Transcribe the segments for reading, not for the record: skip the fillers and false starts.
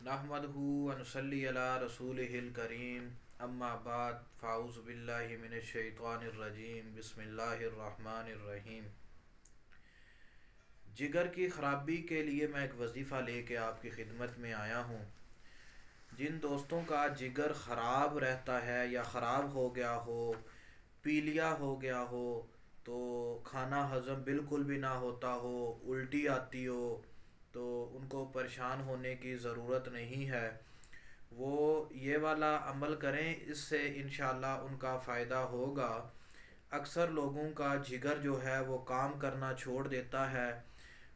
نحمدہ ونصلی علی رسولہ الکریم اما بعد فاعوذ باللہ من الشیطان الرجیم بسم اللہ الرحمن الرحیم۔ جگر کی خرابی کے لیے میں ایک وظیفہ لے کے آپ کی خدمت میں آیا ہوں۔ جن دوستوں کا جگر خراب رہتا ہے یا خراب ہو گیا ہو، پیلیا ہو گیا ہو، تو کھانا ہضم بالکل بھی نہ ہوتا ہو، الٹی آتی ہو، تو ان کو پریشان ہونے کی ضرورت نہیں ہے۔ وہ یہ والا عمل کریں، اس سے انشاءاللہ ان کا فائدہ ہوگا۔ اکثر لوگوں کا جگر جو ہے وہ کام کرنا چھوڑ دیتا ہے،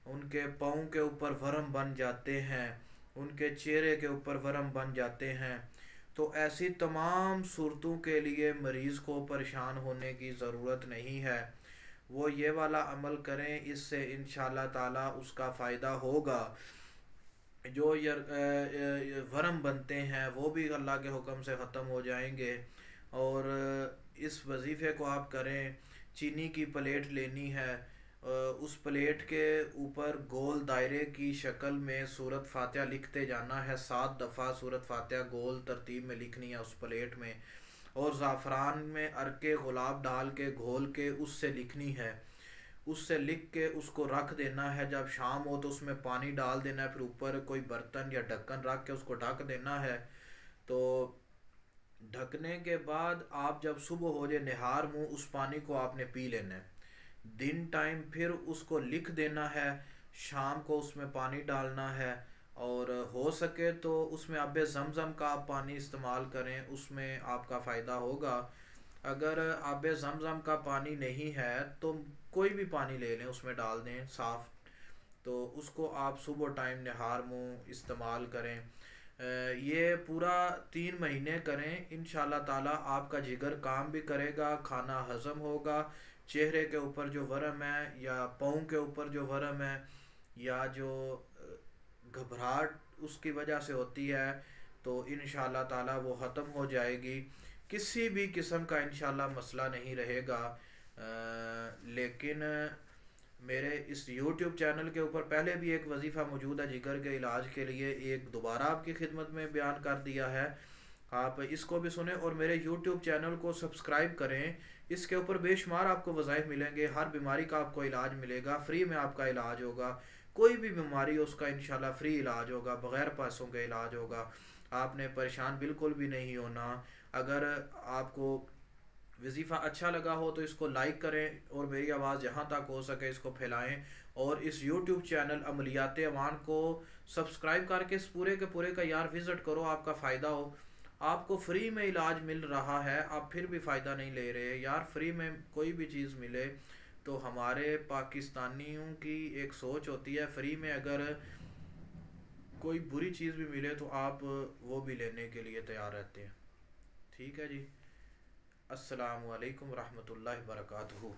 ان کے پاؤں کے اوپر ورم بن جاتے ہیں، ان کے چہرے کے اوپر ورم بن جاتے ہیں۔ تو ایسی تمام صورتوں کے لیے مریض کو پریشان ہونے کی ضرورت نہیں ہے۔ وہ یہ والا عمل کریں، اس سے انشاءاللہ تعالی اس کا فائدہ ہوگا۔ جو ورم بنتے ہیں وہ بھی اللہ کے حکم سے ختم ہو جائیں گے۔ اور اس وظیفے کو آپ کریں۔ چینی کی پلیٹ لینی ہے، اس پلیٹ کے اوپر گول دائرے کی شکل میں سورۃ فاتحہ لکھتے جانا ہے، 7 دفعہ سورۃ فاتحہ گول ترتیب میں لکھنی ہے اس پلیٹ میں، اور زعفران میں عرق گلاب ڈال کے گھول کے اس سے لکھنی ہے۔ اس سے لکھ کے اس کو رکھ دینا ہے، جب شام ہو تو اس میں پانی ڈال دینا ہے، پھر اوپر کوئی برتن یا ڈھکن رکھ کے اس کو ڈھک دینا ہے۔ تو ڈھکنے کے بعد آپ جب صبح ہو جائے نہار منہ اس پانی کو آپ نے پی لینا ہے۔ دن ٹائم پھر اس کو لکھ دینا ہے، شام کو اس میں پانی ڈالنا ہے، اور ہو سکے تو اس میں آب زمزم کا آپ پانی استعمال کریں، اس میں آپ کا فائدہ ہوگا۔ اگر آب زمزم کا پانی نہیں ہے تو کوئی بھی پانی لے لیں، اس میں ڈال دیں صاف، تو اس کو آپ صبح ٹائم نہار منہ استعمال کریں۔ یہ پورا 3 مہینے کریں، انشاءاللہ تعالی آپ کا جگر کام بھی کرے گا، کھانا ہضم ہوگا، چہرے کے اوپر جو ورم ہے یا پاؤں کے اوپر جو ورم ہے یا جو گھبراہٹ اس کی وجہ سے ہوتی ہے، تو انشاءاللہ تعالی وہ ختم ہو جائے گی۔ کسی بھی قسم کا انشاءاللہ مسئلہ نہیں رہے گا۔ لیکن میرے اس یوٹیوب چینل کے اوپر پہلے بھی ایک وظیفہ موجود ہے جگر کے علاج کے لیے، ایک دوبارہ آپ کی خدمت میں بیان کر دیا ہے، آپ اس کو بھی سنیں اور میرے یوٹیوب چینل کو سبسکرائب کریں۔ اس کے اوپر بے شمار آپ کو وظائف ملیں گے، ہر بیماری کا آپ کو علاج ملے گا، فری میں آپ کا علاج ہوگا۔ کوئی بھی بیماری اس کا انشاءاللہ فری علاج ہوگا، بغیر پیسوں کے علاج ہوگا۔ آپ نے پریشان بالکل بھی نہیں ہونا۔ اگر آپ کو وظیفہ اچھا لگا ہو تو اس کو لائک کریں، اور میری آواز جہاں تک ہو سکے اس کو پھیلائیں، اور اس یوٹیوب چینل عملیات ایمان کو سبسکرائب کر کے اس پورے کے پورے کا یار وزٹ کرو، آپ کا فائدہ ہو۔ آپ کو فری میں علاج مل رہا ہے، آپ پھر بھی فائدہ نہیں لے رہے یار۔ فری میں کوئی بھی چیز ملے تو ہمارے پاکستانیوں کی ایک سوچ ہوتی ہے، فری میں اگر کوئی بری چیز بھی ملے تو آپ وہ بھی لینے کے لیے تیار رہتے ہیں۔ ٹھیک ہے جی، السلام علیکم ورحمۃ اللہ وبرکاتہ۔